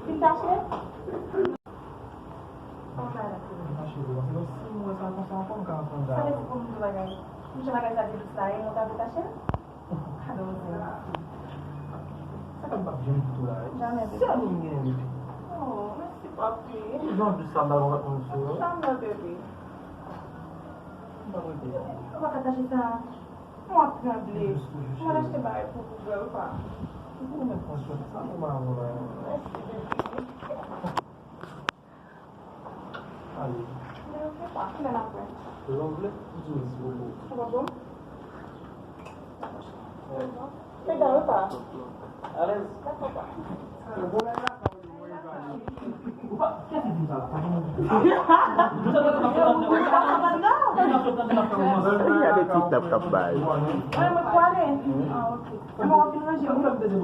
Pintaste? Sabe se como devagar? Não chama a casa de sair, não tá pintaste? Cadê você? Já me vi. Oh, merci papi. Chama bebê. Apa kata kita? Mau tremble. Mau rester baik pour Google pas. Allez. Ne fais pas, mais la fin. L'anglais, Ça va bon? C'est dans le pas. Allez. D'accord pas. Ada tiktok kabay. Ay, magkuhanin. Ah, okay. Ang mga pinunasyon. Mesmo